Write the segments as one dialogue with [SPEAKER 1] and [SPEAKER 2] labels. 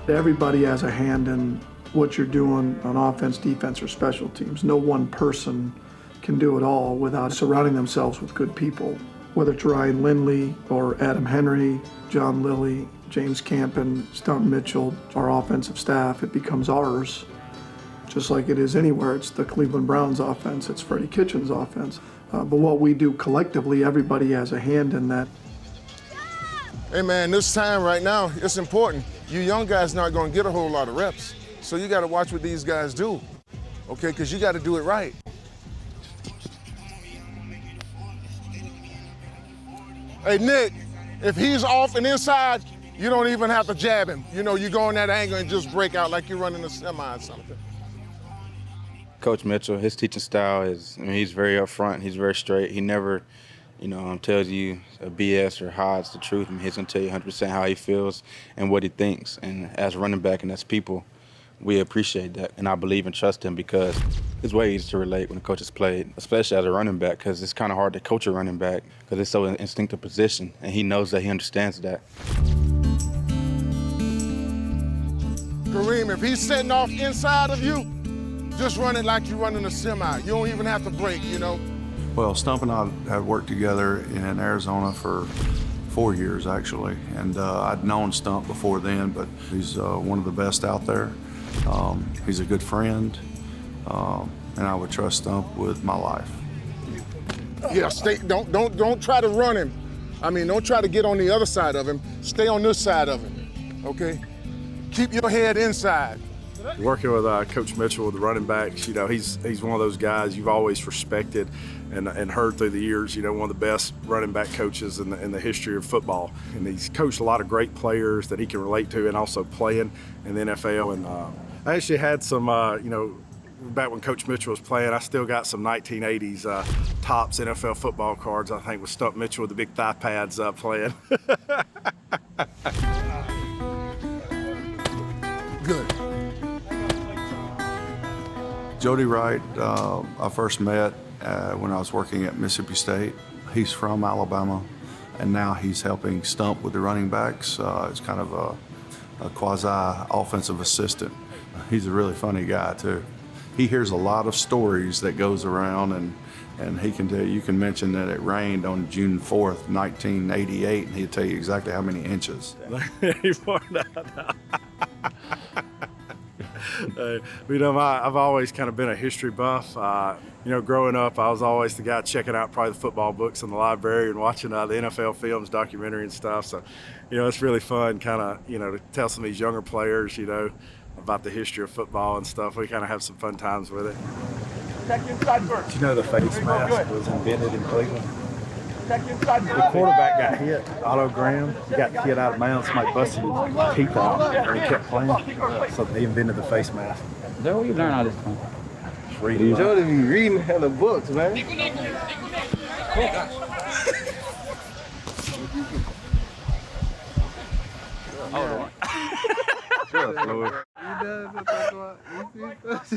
[SPEAKER 1] Everybody has a hand in what you're doing on offense, defense, or special teams. No one person can do it all without surrounding themselves with good people. Whether it's Ryan Lindley or Adam Henry, John Lilly, James Campen, Stump Mitchell, our offensive staff, it becomes ours. Just like it is anywhere. It's the Cleveland Browns offense, it's Freddie Kitchens' offense. But what we do collectively, everybody has a hand in that.
[SPEAKER 2] Hey man, this time right now, it's important. You young guys not gonna get a whole lot of reps. So you gotta watch what these guys do, okay? Because you gotta do it right. Hey Nick, if he's off and inside, you don't even have to jab him. You know, you go in that angle and just break out like you're running a semi or something.
[SPEAKER 3] Coach Mitchell, his teaching style is, he's very upfront, he's very straight. He never, tells you a BS or hides the truth. He's going to tell you 100% how he feels and what he thinks. And as running back and as people, we appreciate that. And I believe and trust him because it's way easier to relate when the coach has played, especially as a running back, because it's kind of hard to coach a running back because it's so an instinctive position. And he knows that, he understands that.
[SPEAKER 2] Kareem, if he's setting off inside of you, just run it like you're running a semi. You don't even have to break,
[SPEAKER 4] Well, Stump and I have worked together in Arizona for 4 years, actually. And I'd known Stump before then, but he's one of the best out there. He's a good friend, and I would trust Stump with my life.
[SPEAKER 2] Yeah, don't try to run him. Don't try to get on the other side of him. Stay on this side of him, okay? Keep your head inside.
[SPEAKER 5] Working with Coach Mitchell with the running backs, he's one of those guys you've always respected and heard through the years, one of the best running back coaches in the history of football. And he's coached a lot of great players that he can relate to and also playing in the NFL. And I actually had some, back when Coach Mitchell was playing, I still got some 1980s Topps NFL football cards, I think, with Stump Mitchell with the big thigh pads playing.
[SPEAKER 2] Good.
[SPEAKER 4] Jody Wright, I first met when I was working at Mississippi State. He's from Alabama, and now he's helping Stump with the running backs. It's kind of a quasi-offensive assistant. He's a really funny guy, too. He hears a lot of stories that goes around, and he can tell you can mention that it rained on June 4th, 1988, and he'll tell you exactly how many inches.
[SPEAKER 5] I've always kind of been a history buff. Growing up, I was always the guy checking out probably the football books in the library and watching the NFL films, documentary and stuff. So, it's really fun kind of, to tell some of these younger players, about the history of football and stuff. We kind of have some fun times with it.
[SPEAKER 6] Check inside first.
[SPEAKER 5] Did you know the face mask was invented in Cleveland? The quarterback got hit, Otto Graham. He got hit out of bounds. Somebody busted his teeth out, and he kept playing. So they invented the face mask.
[SPEAKER 6] Is that where you learn all this from?
[SPEAKER 5] Just reading.
[SPEAKER 7] Jody be reading hella books, man. You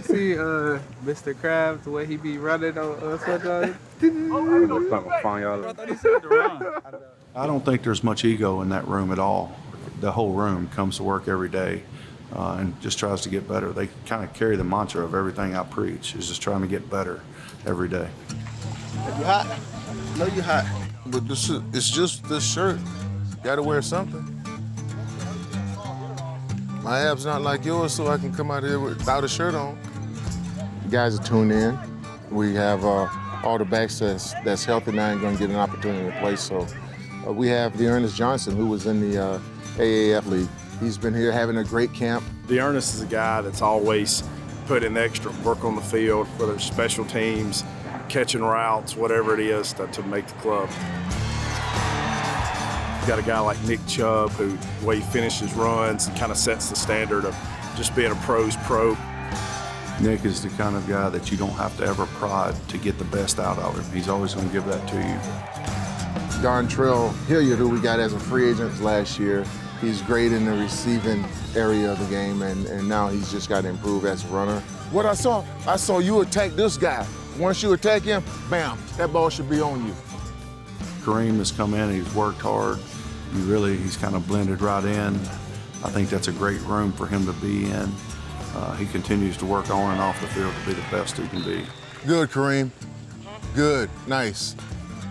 [SPEAKER 7] see Mr. Krabs, the way he be running on sometimes?
[SPEAKER 4] I don't think there's much ego in that room at all. The whole room comes to work every day and just tries to get better. They kind of carry the mantra of everything I preach, is just trying to get better every day.
[SPEAKER 2] You hot? No, you hot. But it's just this shirt. You gotta wear something. My abs not like yours, so I can come out here without a shirt on. You guys are tuned in. We have all the backs that's healthy now and gonna get an opportunity to play. So we have Dearness Johnson, who was in the AAF League. He's been here having a great camp.
[SPEAKER 5] Dearness is a guy that's always put in extra work on the field, whether it's special teams, catching routes, whatever it is to make the club. You got a guy like Nick Chubb, who the way he finishes runs and kind of sets the standard of just being a pro's pro.
[SPEAKER 4] Nick is the kind of guy that you don't have to ever prod to get the best out of him. He's always going to give that to you.
[SPEAKER 2] Dontrell Hilliard, who we got as a free agent last year, he's great in the receiving area of the game, and now he's just got to improve as a runner. What I saw you attack this guy. Once you attack him, bam, that ball should be on you.
[SPEAKER 4] Kareem has come in, he's worked hard. He's kind of blended right in. I think that's a great room for him to be in. He continues to work on and off the field to be the best he can be.
[SPEAKER 2] Good, Kareem. Good. Nice.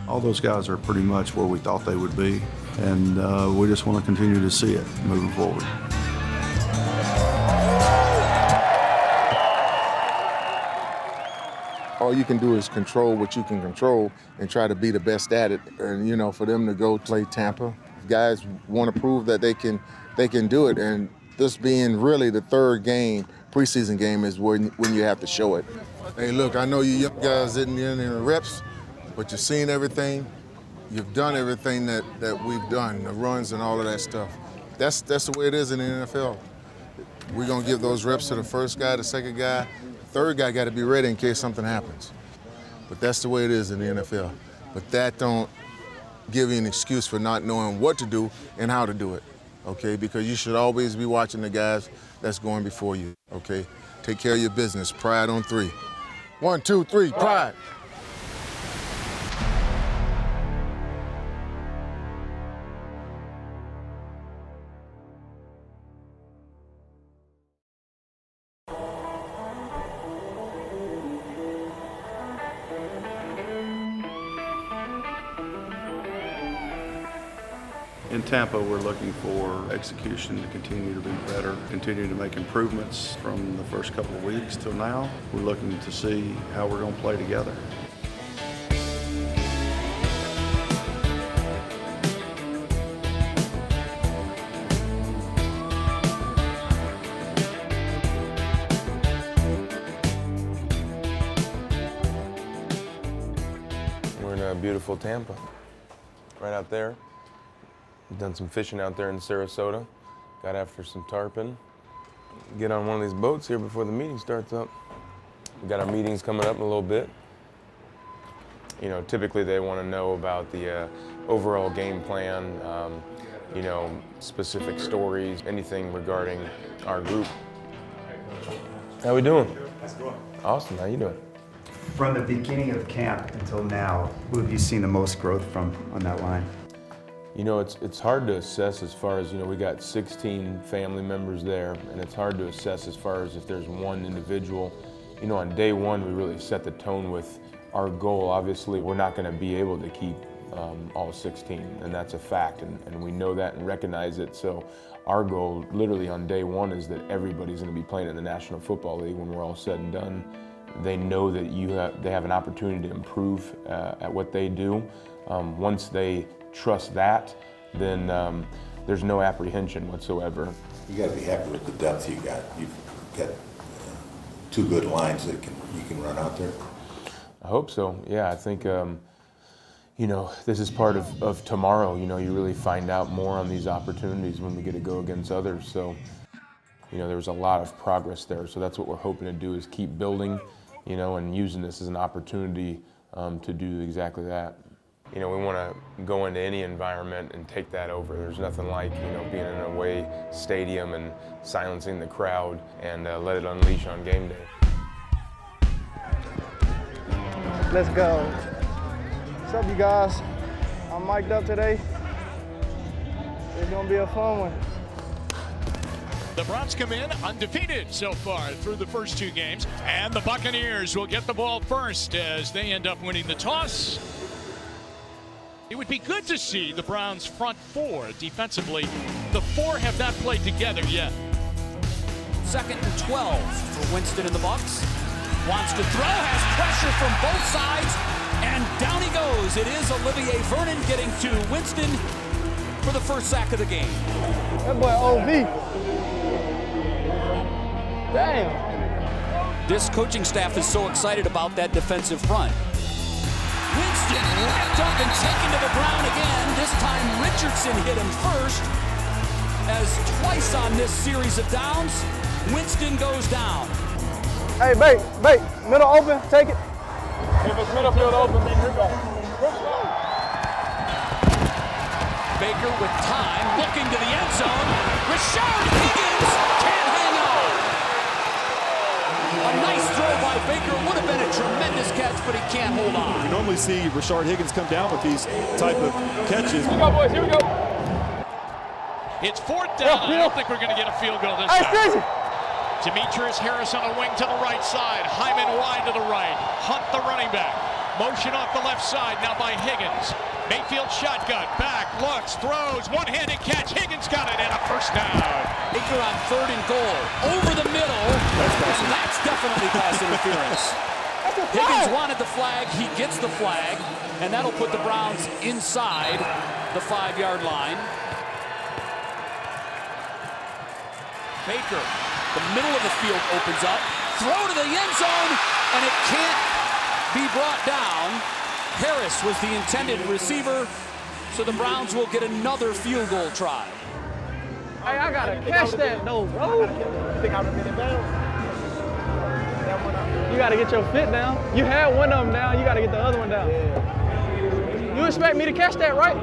[SPEAKER 4] All those guys are pretty much where we thought they would be, and we just want to continue to see it moving forward.
[SPEAKER 2] All you can do is control what you can control and try to be the best at it. And, you know, for them to go play Tampa, guys want to prove that they can do it. And this being really the third game, preseason game, is when you have to show it. Hey, look, I know you young guys didn't get any reps, but you've seen everything. You've done everything that we've done, the runs and all of that stuff. That's the way it is in the NFL. We're going to give those reps to the first guy, the second guy. Third guy got to be ready in case something happens. But that's the way it is in the NFL. But that don't give you an excuse for not knowing what to do and how to do it, okay? Because you should always be watching the guys that's going before you, okay? Take care of your business. Pride on three. 1, 2, 3, pride.
[SPEAKER 4] In Tampa, we're looking for execution to continue to be better, continue to make improvements from the first couple of weeks till now. We're looking to see how we're going to play together.
[SPEAKER 8] We're in beautiful Tampa, right out there. We've done some fishing out there in Sarasota, got after some tarpon. Get on one of these boats here before the meeting starts up. We got our meetings coming up in a little bit. You know, typically they want to know about the overall game plan, you know, specific stories, anything regarding our group. How we doing?
[SPEAKER 9] How's it going?
[SPEAKER 8] Awesome, how you doing?
[SPEAKER 9] From the beginning of camp until now, who have you seen the most growth from on that line?
[SPEAKER 8] You know, it's hard to assess as far as, you know, we got 16 family members there, and it's hard to assess as far as if there's one individual. You know, on day one, we really set the tone with our goal. Obviously, we're not going to be able to keep all 16, and that's a fact, and we know that and recognize it. So our goal, literally on day one, is that everybody's going to be playing in the National Football League when we're all said and done. They know that they have an opportunity to improve at what they do. Once they trust that, then there's no apprehension whatsoever.
[SPEAKER 10] You got to be happy with the depth you got. You've got two good lines that you can run out there.
[SPEAKER 8] I hope so. Yeah, I think you know, this is part of tomorrow. You know, you really find out more on these opportunities when we get to go against others. So, you know, there was a lot of progress there. So that's what we're hoping to do, is keep building, you know, and using this as an opportunity to do exactly that. You know, we want to go into any environment and take that over. There's nothing like, you know, being in an away stadium and silencing the crowd and let it unleash on game day.
[SPEAKER 11] Let's go. What's up, you guys? I'm mic'd up today. It's gonna be a fun one.
[SPEAKER 12] The Browns come in undefeated so far through the first two games, and the Buccaneers will get the ball first as they end up winning the toss. It would be good to see the Browns front four defensively. The four have not played together yet.
[SPEAKER 13] 2nd and 12 for Winston and the Bucs. Wants to throw, has pressure from both sides, and down he goes. It is Olivier Vernon getting to Winston for the first sack of the game.
[SPEAKER 11] That boy OV. Damn.
[SPEAKER 13] This coaching staff is so excited about that defensive front. Winston wrapped up and taken to the ground again. This time Richardson hit him first. As twice on this series of downs, Winston goes down.
[SPEAKER 11] Hey, bait, middle open, take it. If it's middle field open, then you're going.
[SPEAKER 13] Baker with time, looking to the end zone. Rashard Higgins can't hang on. A nice throw by Baker, would have been a tremendous catch, but he can't hold on.
[SPEAKER 14] We normally see Rashard Higgins come down with these type of catches.
[SPEAKER 11] Here we go, boys, here we go.
[SPEAKER 12] It's 4th down. I don't think we're going to get a field goal this time. Demetrius Harris on a wing to the right side. Hyman wide to the right. Hunt the running back. Motion off the left side now by Higgins. Mayfield shotgun. Back, looks, throws. One-handed catch. Higgins got it and a first down.
[SPEAKER 13] Baker on 3rd and goal. Over the middle. And that's definitely pass interference. Higgins wanted the flag. He gets the flag. And that'll put the Browns inside the 5-yard line. Baker, the middle of the field opens up. Throw to the end zone, and it can't be brought down. Harris was the intended receiver, so the Browns will get another field goal try.
[SPEAKER 11] Hey, I gotta catch that though, bro. You gotta get your fit down. You had one of them down, you gotta get the other one down. You expect me to catch that, right?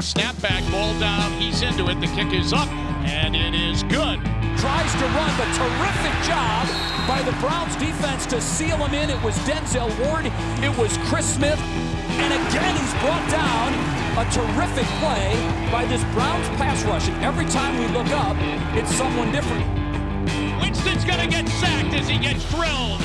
[SPEAKER 12] Snap back, ball down, he's into it, the kick is up, and it is good.
[SPEAKER 13] Tries to run, but terrific job by the Browns defense to seal him in. It was Denzel Ward, it was Chris Smith, and again he's brought down. A terrific play by this Browns pass rush, and every time we look up, it's someone different.
[SPEAKER 12] Winston's gonna get sacked as he gets drilled.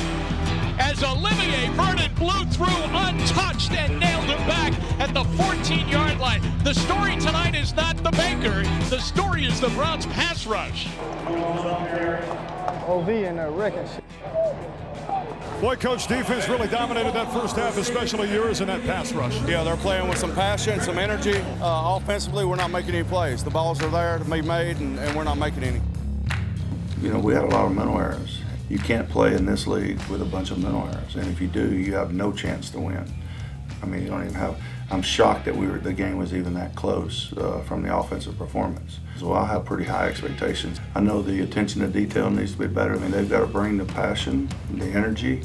[SPEAKER 12] As Olivier Vernon blew through untouched and nailed him back at the 14-yard line. The story tonight is not the Baker. The story is the Browns pass rush.
[SPEAKER 11] OV in there wrecking shit.
[SPEAKER 14] Boy, Coach, defense really dominated that first half, especially yours in that pass rush.
[SPEAKER 15] Yeah, they're playing with some passion, some energy. Offensively, we're not making any plays. The balls are there to be made, and we're not making any.
[SPEAKER 4] You know, we had a lot of mental errors. You can't play in this league with a bunch of mental errors, and if you do, you have no chance to win. I mean, you don't even have. I'm shocked that the game was even that close from the offensive performance. So I have pretty high expectations. I know the attention to detail needs to be better. I mean, they've got to bring the passion, the energy,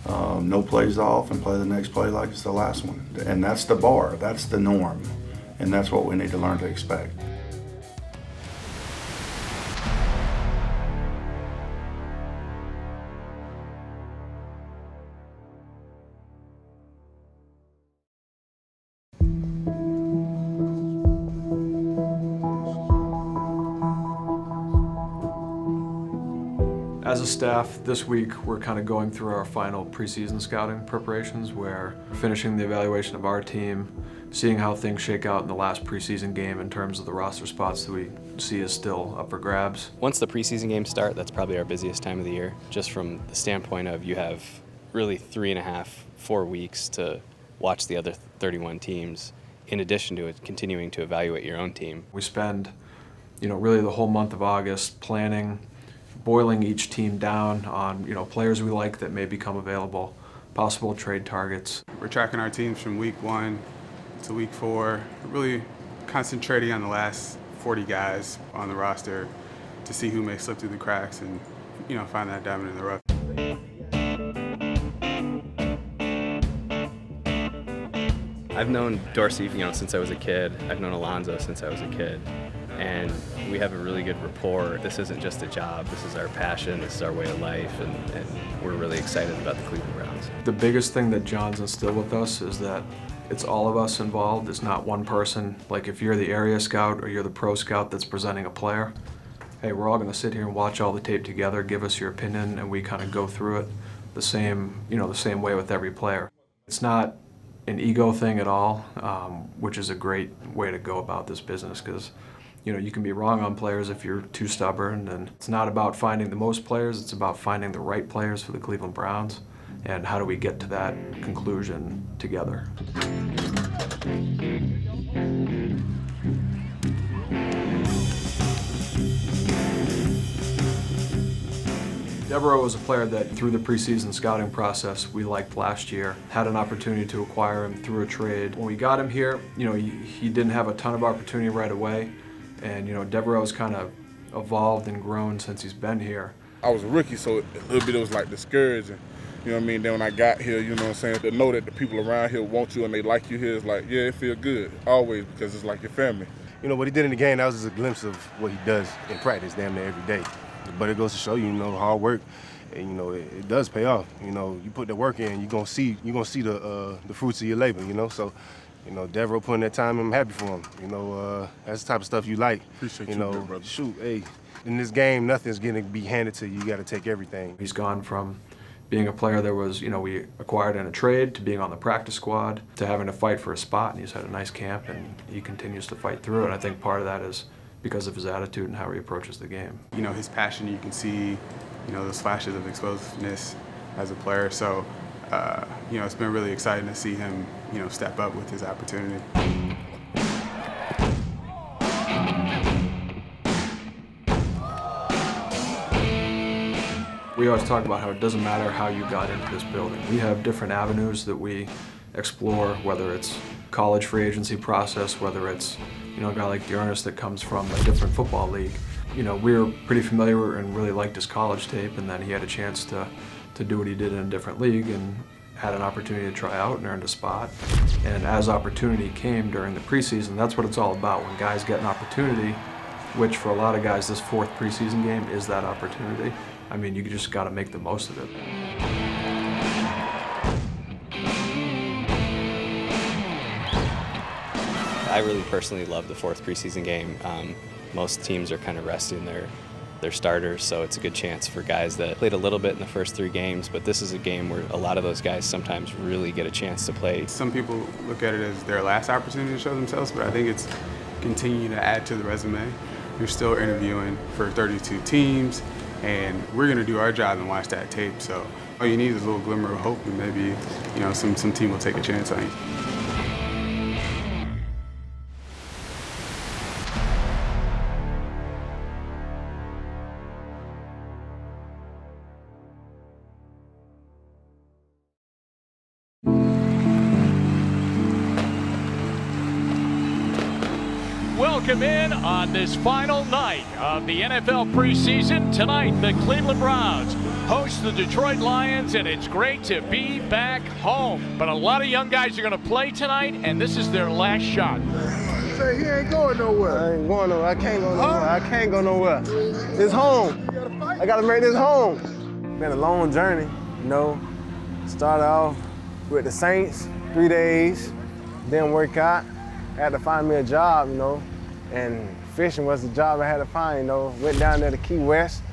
[SPEAKER 4] no plays off, and play the next play like it's the last one. And that's the bar. That's the norm, and that's what we need to learn to expect.
[SPEAKER 16] As a staff, this week we're kind of going through our final preseason scouting preparations where we're finishing the evaluation of our team, seeing how things shake out in the last preseason game in terms of the roster spots that we see as still up for grabs.
[SPEAKER 17] Once the preseason games start, that's probably our busiest time of the year, just from the standpoint of you have really 3.5, 4 weeks to watch the other 31 teams, in addition to it, continuing to evaluate your own team.
[SPEAKER 16] We spend, really the whole month of August planning, boiling each team down on, players we like that may become available, possible trade targets.
[SPEAKER 18] We're tracking our teams from week 1 to week 4, really concentrating on the last 40 guys on the roster to see who may slip through the cracks and, find that diamond in the rough.
[SPEAKER 17] I've known Dorsey, since I was a kid. I've known Alonzo since I was a kid. And we have a really good rapport. This isn't just a job, this is our passion, this is our way of life, and we're really excited about the Cleveland Browns.
[SPEAKER 16] The biggest thing that John's instilled with us is that it's all of us involved, it's not one person. Like if you're the area scout or you're the pro scout that's presenting a player, hey, we're all gonna sit here and watch all the tape together, give us your opinion, and we kind of go through it the same way with every player. It's not an ego thing at all, which is a great way to go about this business, because you can be wrong on players if you're too stubborn, and it's not about finding the most players, it's about finding the right players for the Cleveland Browns, and how do we get to that conclusion together. Devereaux was a player that through the preseason scouting process we liked last year, had an opportunity to acquire him through a trade. When we got him here, he didn't have a ton of opportunity right away. And Devereaux's kind of evolved and grown since he's been here.
[SPEAKER 19] I was a rookie, so a little bit it was like discouraging. You know what I mean? Then when I got here, to know that the people around here want you and they like you here, it's like, yeah, it feels good, always, because it's like your family.
[SPEAKER 20] What he did in the game, that was just a glimpse of what he does in practice damn near every day. But it goes to show you, hard work, and it does pay off. You put the work in, you're gonna see the fruits of your labor. So You know, Devereaux putting that time in, I'm happy for him. You know, that's the type of stuff you like.
[SPEAKER 19] Appreciate
[SPEAKER 20] you know,
[SPEAKER 19] brother.
[SPEAKER 20] shoot, hey, in this game, nothing's going to be handed to you. You got to take everything.
[SPEAKER 16] He's gone from being a player that was, you know, we acquired in a trade, to being on the practice squad, to having to fight for a spot, and he's had a nice camp, and he continues to fight through it. I think part of that is because of his attitude and how he approaches the game.
[SPEAKER 18] You know, his passion, you can see, you know, those flashes of explosiveness as a player. So, you know, it's been really exciting to see him, you know, step up with his opportunity.
[SPEAKER 16] We always talk about how it doesn't matter how you got into this building. We have different avenues that we explore, whether it's college free agency process, whether it's, you know, a guy like Dearness that comes from a different football league. You know, we were pretty familiar and really liked his college tape, and then he had a chance to do what he did in a different league and had an opportunity to try out and earned a spot. And as opportunity came during the preseason, that's what it's all about. When guys get an opportunity, which for a lot of guys, this fourth preseason game is that opportunity. I mean, you just got to make the most of it.
[SPEAKER 17] I really personally love the fourth preseason game. Most teams are kind of resting their starters, so it's a good chance for guys that played a little bit in the first 3 games, but this is a game where a lot of those guys sometimes really get a chance to play.
[SPEAKER 18] Some people look at it as their last opportunity to show themselves, but I think it's continuing to add to the resume. You're still interviewing for 32 teams, and we're going to do our job and watch that tape. So all you need is a little glimmer of hope, and maybe, you know, some team will take a chance on you.
[SPEAKER 12] Welcome in on this final night of the NFL preseason. Tonight, the Cleveland Browns host the Detroit Lions, and it's great to be back home. But a lot of young guys are going to play tonight, and this is their last shot.
[SPEAKER 11] Say he ain't going nowhere. I ain't going nowhere. I can't go nowhere. I can't go nowhere. It's home. I got to make this home. Been a long journey, you know. Started off with the Saints, 3 days, didn't work out. I had to find me a job, you know, and fishing was the job I had to find, you know. Went down there to Key West,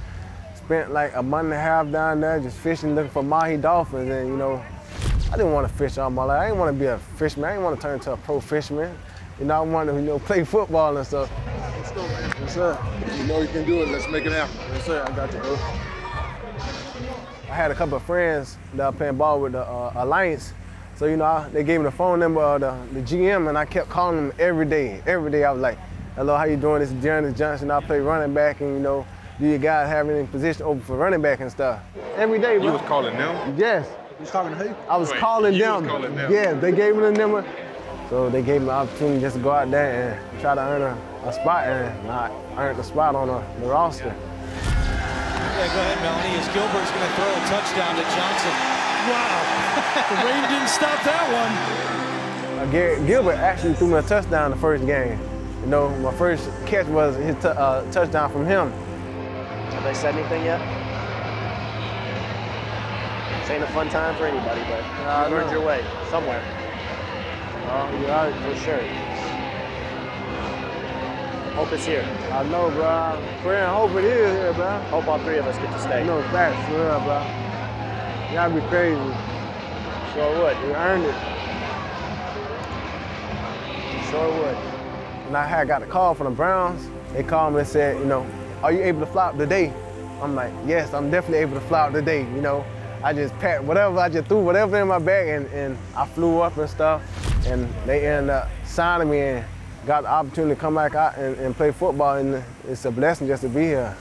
[SPEAKER 11] spent like a month and a half down there just fishing, looking for mahi dolphins, and, you know, I didn't want to fish all my life. I didn't want to be a fisherman. I didn't want to turn into a pro fisherman. You know, I wanted to, you know, play football and stuff.
[SPEAKER 19] Let's go, man.
[SPEAKER 11] Yes, sir.
[SPEAKER 19] You know you can do it. Let's make it happen.
[SPEAKER 11] Yes, sir. I got you, bro. I had a couple of friends that were playing ball with the Alliance. So, you know, they gave me the phone number of the GM, and I kept calling them every day. Every day I was like, hello, how you doing? This is Dearness Johnson. I play running back, and, you know, do you guys have any position open for running back and stuff? Every day, bro.
[SPEAKER 19] You was calling them?
[SPEAKER 11] Yes.
[SPEAKER 19] You was calling who?
[SPEAKER 11] I was calling them.
[SPEAKER 19] Was calling them.
[SPEAKER 11] Yeah, they gave me the number. So they gave me the opportunity just to go out there and try to earn a spot, and I earned a spot on the roster.
[SPEAKER 13] Yeah, go ahead, Melanie, as Gilbert's going to throw a touchdown to Johnson. Wow, the rain didn't stop that one.
[SPEAKER 11] Gilbert actually threw me a touchdown the first game. You know, my first catch was his touchdown from him.
[SPEAKER 21] Have they said anything yet? This ain't a fun time for anybody, but you earned your way somewhere.
[SPEAKER 11] You're right.
[SPEAKER 21] For sure. Hope it's here.
[SPEAKER 11] I know, bro. Pray and hope it is here, bro.
[SPEAKER 21] Hope all 3 of us get to stay.
[SPEAKER 11] No, facts, for real, bro. Y'all be crazy.
[SPEAKER 21] Sure would.
[SPEAKER 11] You earned it.
[SPEAKER 21] Sure would.
[SPEAKER 11] And I had got a call from the Browns. They called me and said, you know, are you able to fly out today? I'm like, yes, I'm definitely able to fly out today, you know. I just packed whatever, I just threw whatever in my bag, and I flew up and stuff. And they ended up signing me and got the opportunity to come back out and play football, and it's a blessing just to be here.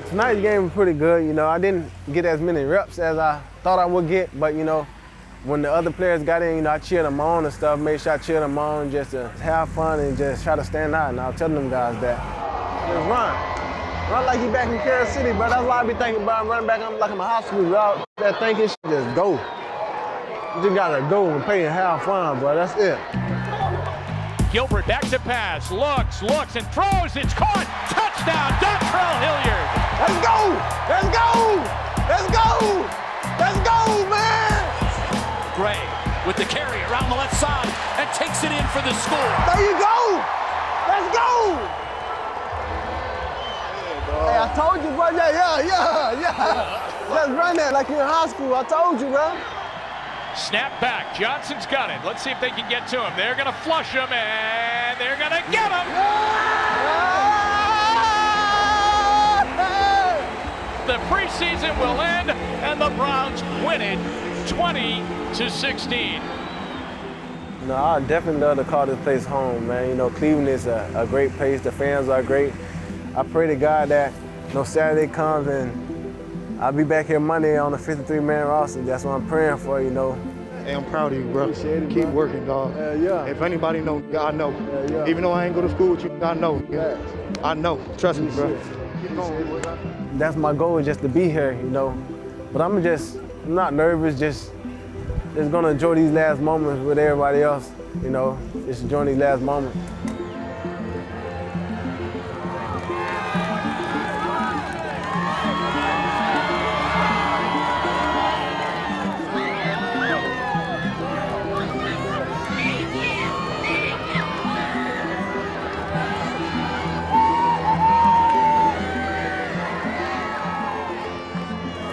[SPEAKER 11] Tonight's game was pretty good. You know, I didn't get as many reps as I thought I would get, but, you know, when the other players got in, you know, I cheered them on and stuff, made sure I cheered them on just to have fun and just try to stand out. And I was telling them guys that, just run. Run like you back in Kansas City, bro. That's why I be thinking about running back. I'm like I'm a high school, bro. That thinking shit, just go. You just gotta go and play and have fun, bro. That's it.
[SPEAKER 12] Gilbert back to pass, looks, and throws. It's caught. Touchdown, Dontrell Hilliard.
[SPEAKER 11] Let's go! Let's go! Let's go! Let's go, man!
[SPEAKER 13] Gray with the carry around the left side and takes it in for the score.
[SPEAKER 11] There you go! Let's go! Hey, I told you, bro. Yeah. Just run that like you're in high school. I told you, bro.
[SPEAKER 12] Snap back. Johnson's got it. Let's see if they can get to him. They're going to flush him, and they're going to get him. The preseason will end, and the Browns win it 20-16.
[SPEAKER 11] No, I definitely love to call this place home, man. You know, Cleveland is a great place. The fans are great. I pray to God that Saturday comes and I'll be back here Monday on the 53-man roster. That's what I'm praying for, you know.
[SPEAKER 1] Hey, I'm proud of you, bro. Keep working, dog. If anybody know, God know. Even though I ain't go to school with you, I know. I know. Trust me, bro.
[SPEAKER 11] That's my goal, just to be here, you know. But I'm not nervous, just gonna enjoy these last moments with everybody else, you know. Just enjoying these last moments.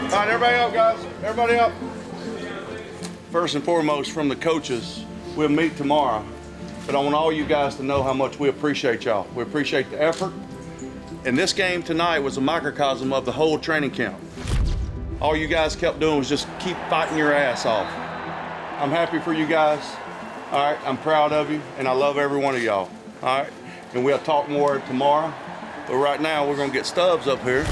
[SPEAKER 15] All right, everybody up, guys. Everybody up. First and foremost, from the coaches, we'll meet tomorrow. But I want all you guys to know how much we appreciate y'all. We appreciate the effort. And this game tonight was a microcosm of the whole training camp. All you guys kept doing was just keep fighting your ass off. I'm happy for you guys. All right, I'm proud of you, and I love every one of y'all. All right, and we'll talk more tomorrow. But right now, we're gonna get Stubbs up here.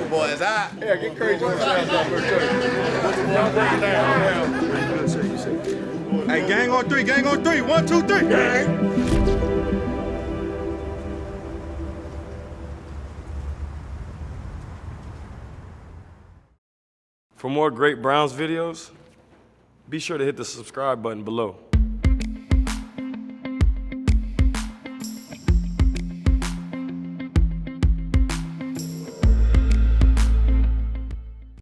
[SPEAKER 11] Boys,
[SPEAKER 15] Yeah, get crazy with Stubbs up here too. Break it down. Hey, gang on three, gang on three. 1, 2, 3. Gang.
[SPEAKER 22] For more great Browns videos, be sure to hit the subscribe button below.